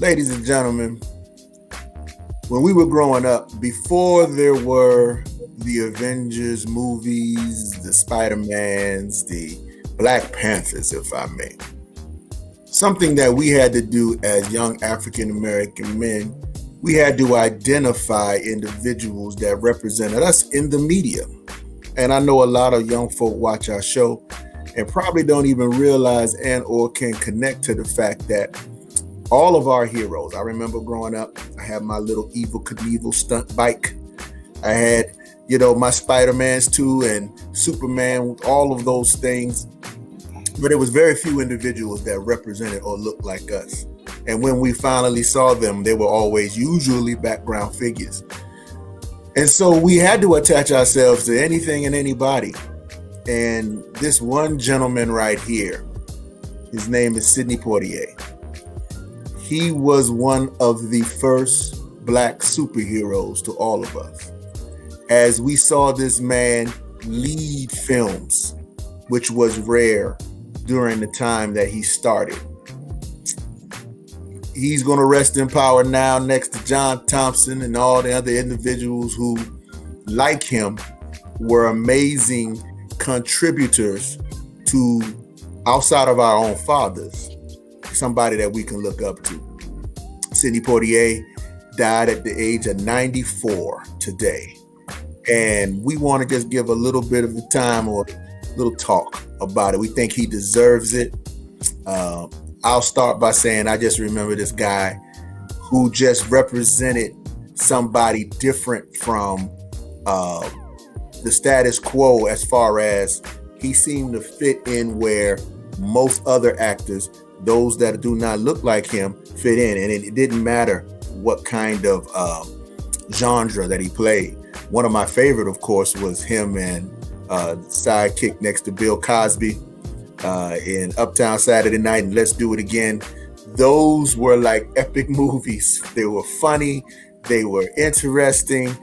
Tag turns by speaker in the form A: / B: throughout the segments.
A: Ladies and gentlemen, when we were growing up, before there were the Avengers movies, the Spider-Mans, the Black Panthers, if I may, something that we had to do as young African American men, we had to identify individuals that represented us in the media. And I know a lot of young folk watch our show and probably don't even realize and or can connect to the fact that all of our heroes, I remember growing up, I had my little Evil Knievel stunt bike. I had, my Spider-Mans too and Superman, all of those things. But it was very few individuals that represented or looked like us. And when we finally saw them, they were always usually background figures. And so we had to attach ourselves to anything and anybody. And this one gentleman right here, his name is Sidney Poitier. He was one of the first Black superheroes to all of us. As we saw this man lead films, which was rare during the time that he started. He's going to rest in power now next to John Thompson and all the other individuals who, like him, were amazing contributors to, outside of our own fathers, somebody that we can look up to. Sidney Poitier died at the age of 94 today. And we want to just give a little bit of the time or a little talk about it. We think he deserves it. I'll start by saying I just remember this guy who just represented somebody different from the status quo, as far as he seemed to fit in where most other actors, those that do not look like him, fit in. And it didn't matter what kind of genre that he played. One of my favorite, of course, was him and sidekick next to Bill Cosby in Uptown Saturday Night and Let's Do It Again. Those were like epic movies. They were funny, they were interesting,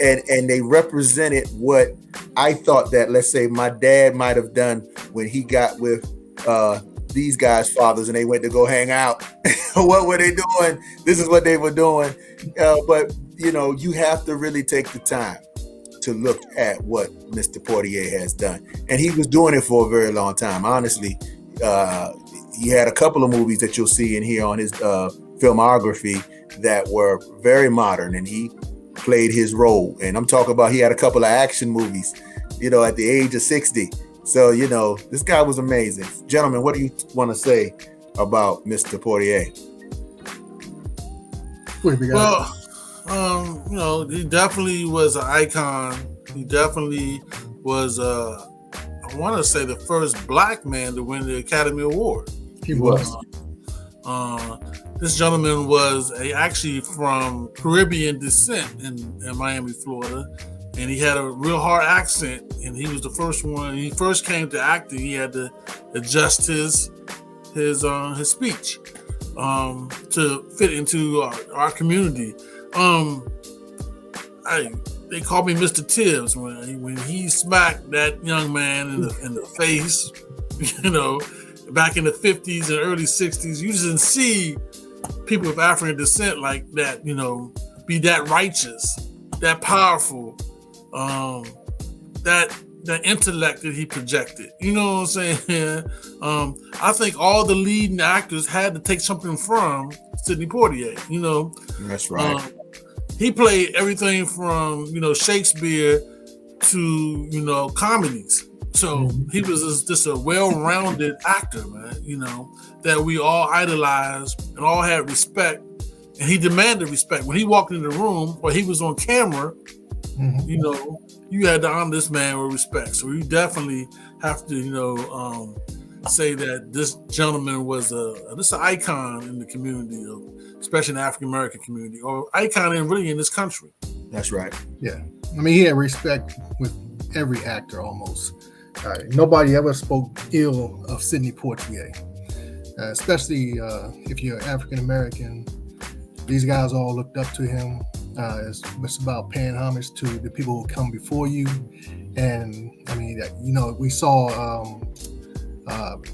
A: and they represented what I thought that, let's say, my dad might have done when he got with these guys' fathers and they went to go hang out. What were they doing? This is what they were doing. But, you have to really take the time to look at what Mr. Poitier has done. And he was doing it for a very long time. Honestly, he had a couple of movies that you'll see in here on his filmography that were very modern, and he played his role. And I'm talking about he had a couple of action movies, at the age of 60. So, this guy was amazing. Gentlemen, what do you want to say about Mr. Poitier?
B: Well, he definitely was an icon. He definitely was, I want to say, the first Black man to win the Academy Award.
C: He was.
B: This gentleman was actually from Caribbean descent in Miami, Florida. And he had a real hard accent, and he was the first one. When he first came to acting, he had to adjust his speech to fit into our community. They called me Mr. Tibbs when he smacked that young man in the face. Back in the 50s and early 60s, you didn't see people of African descent like that. Be that righteous, that powerful. That intellect that he projected, you know what I'm saying? I think all the leading actors had to take something from Sidney Poitier.
A: That's right.
B: He played everything from Shakespeare to comedies. So he was just a well-rounded actor, man. That we all idolized and all had respect, and he demanded respect when he walked in the room or he was on camera. You had to honor this man with respect. So you definitely have to, say that this gentleman was just an icon in the community, especially in the African American community, or icon in this country.
A: That's right.
C: Yeah, he had respect with every actor almost. Nobody ever spoke ill of Sidney Poitier, especially if you're African American. These guys all looked up to him. It's about paying homage to the people who come before you. And we saw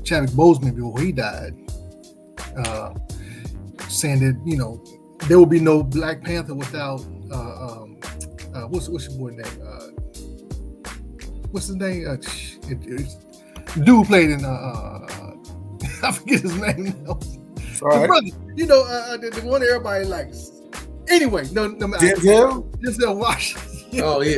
C: Chadwick Boseman before he died saying that there will be no Black Panther without what's your boy name? What's his name? Dude who played in I forget his name now.
A: Sorry.
C: Brother, the one that everybody likes. Anyway, no, Denzel Washington.
B: Oh yeah.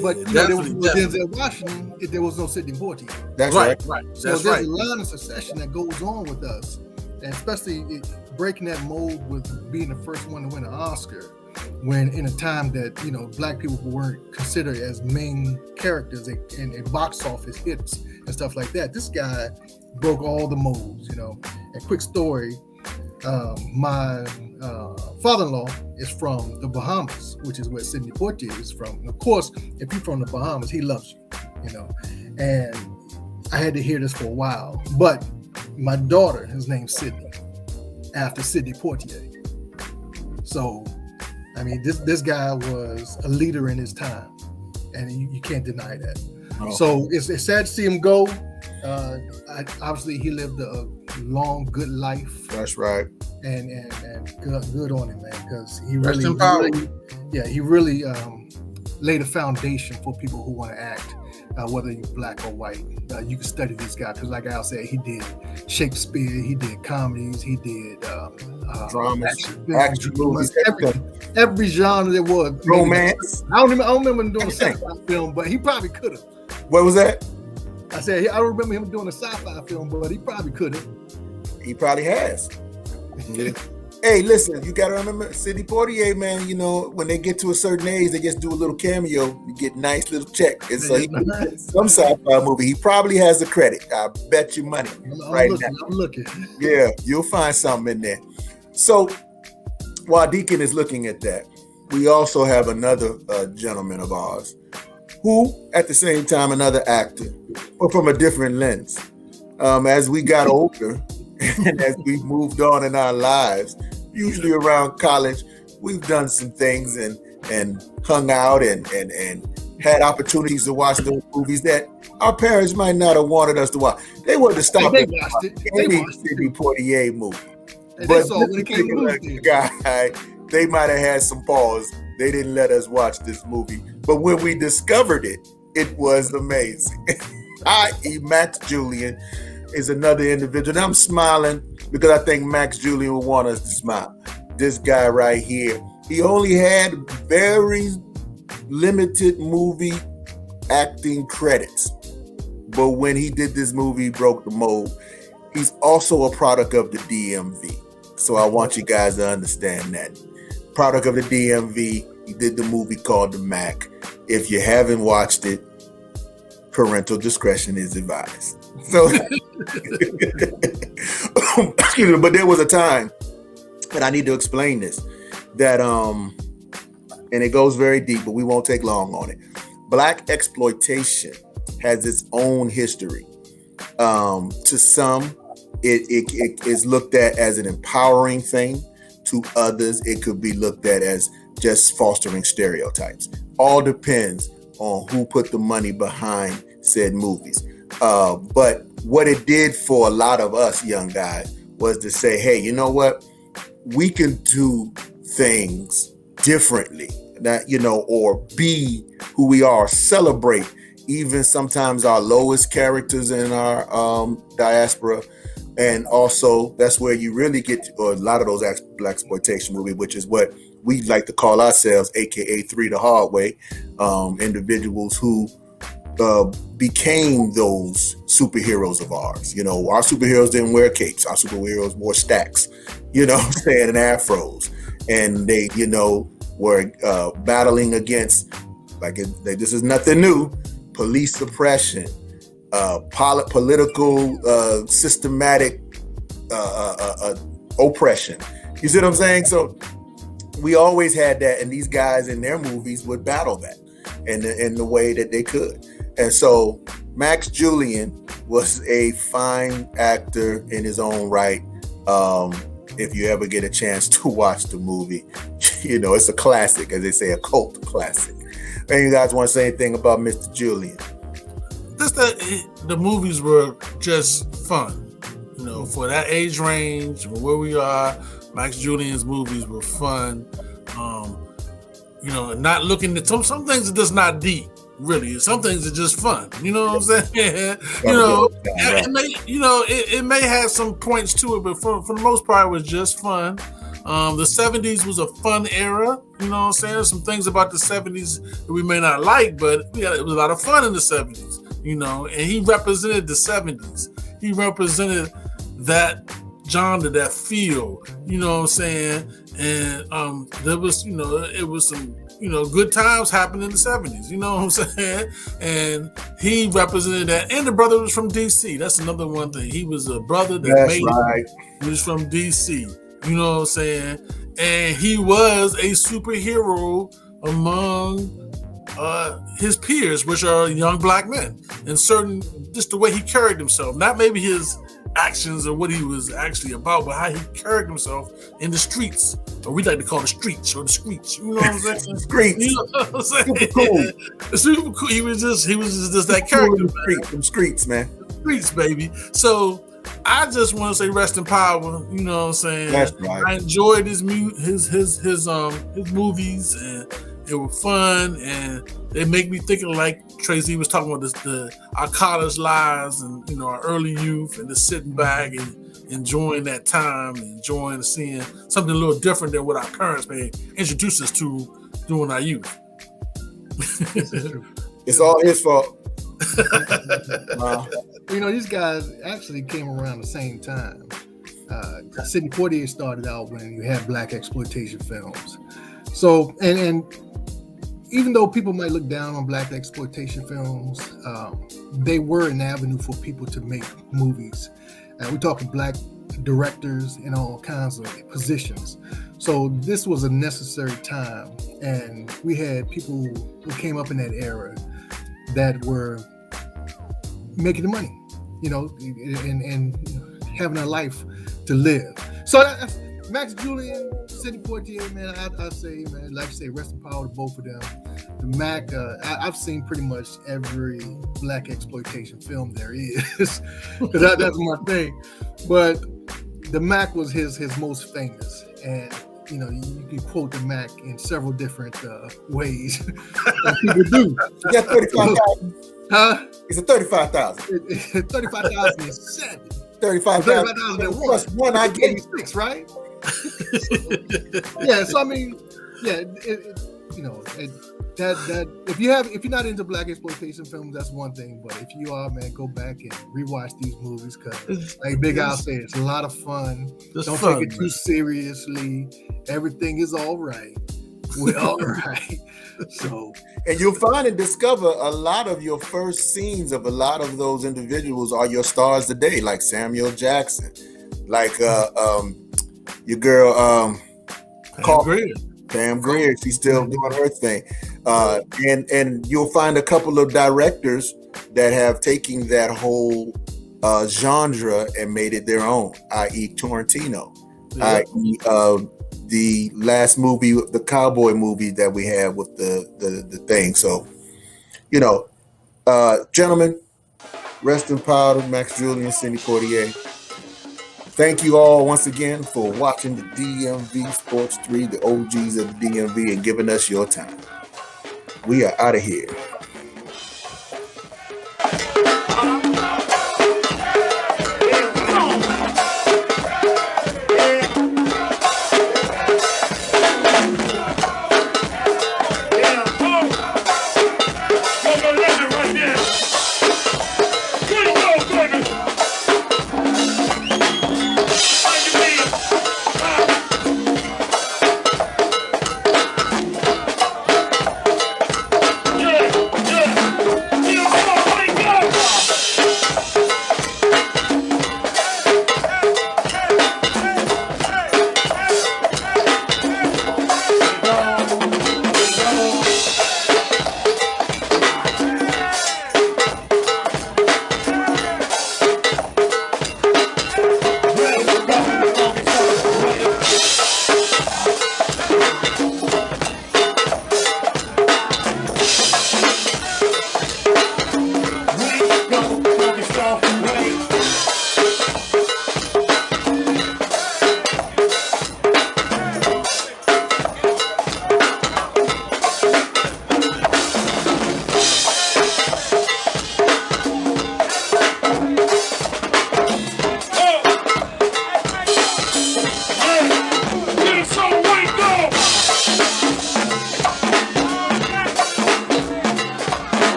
C: But there was no Denzel Washington if there was no Sidney Poitier.
A: That's right.
C: So there's a line of succession that goes on with us, and especially breaking that mold with being the first one to win an Oscar, when in a time that Black people weren't considered as main characters in box office hits and stuff like that. This guy broke all the molds. A quick story. My father-in-law is from the Bahamas, which is where Sidney Poitier is from. And of course, if you're from the Bahamas, he loves you, And I had to hear this for a while. But my daughter, his name's Sidney, after Sidney Poitier. So, I mean, this guy was a leader in his time, and you can't deny that. Oh. So it's sad to see him go. Obviously, he lived a long, good life.
A: That's right.
C: And good on him, man, because he really laid a foundation for people who want to act, whether you're Black or white. You can study this guy because, like Al said, he did Shakespeare, he did comedies, he did
A: dramas, action movies,
C: every genre there was.
A: Romance.
C: I don't remember him doing a sci-fi film, but he probably could have.
A: What was that?
C: I said I don't remember him doing a sci-fi film, but he probably could have.
A: He probably has. Hey, listen, you got to remember Sidney Poitier, man. When they get to a certain age, they just do a little cameo. You get a nice little check. And so some sci-fi movie, he probably has the credit. I bet you money.
C: I'm looking.
A: Yeah, you'll find something in there. So while Deacon is looking at that, we also have another gentleman of ours who, at the same time, another actor, but from a different lens. As we got older and as we moved on in our lives, usually around college, we've done some things and hung out and had opportunities to watch those movies that our parents might not have wanted us to watch. They wanted to stop
C: They watched it.
A: any Sidney Poitier movie.
C: And
A: But
C: they saw when it
A: this
C: came
A: particular guy, they might have had some pause. They didn't let us watch this movie. But when we discovered it, it was amazing. I.e. Max Julien is another individual. And I'm smiling because I think Max Julien will want us to smile. This guy right here, he only had very limited movie acting credits. But when he did this movie, he broke the mold. He's also a product of the DMV. So I want you guys to understand that. Product of the DMV, he did the movie called The Mac. If you haven't watched it, parental discretion is advised. So, excuse me, but there was a time, and I need to explain this, that, and it goes very deep, but we won't take long on it. Black exploitation has its own history. To some, it is looked at as an empowering thing. To others, it could be looked at as just fostering stereotypes. All depends on who put the money behind said movies. But what it did for a lot of us young guys was to say, hey, you know what? We can do things differently, that, or be who we are, celebrate even sometimes our lowest characters in our diaspora. And also, that's where you really get to, or a lot of those black exploitation movies, which is what we like to call ourselves, aka Three the Hard Way, individuals who became those superheroes of ours. Our superheroes didn't wear capes. Our superheroes wore stacks, and afros. And they, were battling against, this is nothing new, police suppression, political, systematic oppression. You see what I'm saying? So we always had that, and these guys in their movies would battle that in the way that they could. And so Max Julien was a fine actor in his own right. If you ever get a chance to watch the movie, it's a classic, as they say, a cult classic. And you guys want to say anything about Mr. Julien?
B: Just that the movies were just fun. You know, for that age range, where we are, Max Julian's movies were fun. You know, not looking at some things are just not deep, really. Some things are just fun. You know what I'm saying? You know, it may have some points to it, but for the most part, it was just fun. The 70s was a fun era. You know what I'm saying? There's some things about the 70s that we may not like, but it was a lot of fun in the 70s. You know, and he represented the 70s. He represented that genre, that feel. You know what I'm saying? And there was, you know, it was some, you know, good times happened in the 70s. You know what I'm saying? And he represented that. And the brother was from DC. That's another one thing. He was a brother that he was from DC. You know what I'm saying? And he was a superhero among his peers, which are young black men, and certain, just the way he carried himself, not maybe his actions or what he was actually about, but how he carried himself in the streets, or we like to call the streets or the streets. You know what I'm saying?
A: Streets.
B: You know what I'm saying?
A: Super cool.
B: Super cool. He was just that character.
A: Them streets, man.
B: Streets, baby. So I just want to say rest in power. You know what I'm saying?
A: That's right.
B: I enjoyed his movies, and they were fun, and they make me think of, like Tracy was talking about, our college lives and, you know, our early youth, and just sitting back and enjoying that time, and enjoying seeing something a little different than what our parents may introduce us to during our youth.
A: It's all his fault.
C: Wow. You know, these guys actually came around the same time. Sidney Poitier started out when you had black exploitation films. So, and even though people might look down on black exploitation films, they were an avenue for people to make movies. We're talking black directors in all kinds of positions. So this was a necessary time, and we had people who came up in that era that were making the money, you know, and having a life to live. So Max Julien, Sidney Poitier, man, I say, man, like you say, rest in power to both of them. The Mac, I've seen pretty much every black exploitation film there is, because that's my thing. But the Mac was his most famous, and you know, you can quote the Mac in several different ways. People do.
A: You got 35,000.
C: Huh?
A: It's a 35,000.
C: 35,007.
A: 35,000 plus one. I get
C: 86, right? Yeah. So I mean, yeah. You know, that if you're not into black exploitation films, that's one thing. But if you are, man, go back and rewatch these movies, because, like Big Al said, it's a lot of fun. Don't take it too seriously. Everything is all right. We're all right. So,
A: and you'll find and discover a lot of your first scenes of a lot of those individuals are your stars today, like Samuel Jackson, like your girl Pam Grier. She's still doing her thing, and you'll find a couple of directors that have taken that whole genre and made it their own, i.e. Tarantino, i.e. The last movie, the cowboy movie that we had with the thing. So, you know, gentlemen, rest in power to Max Julien, Sidney Poitier. Thank you all once again for watching the DMV Sports 3, the OGs of the DMV, and giving us your time. We are out of here.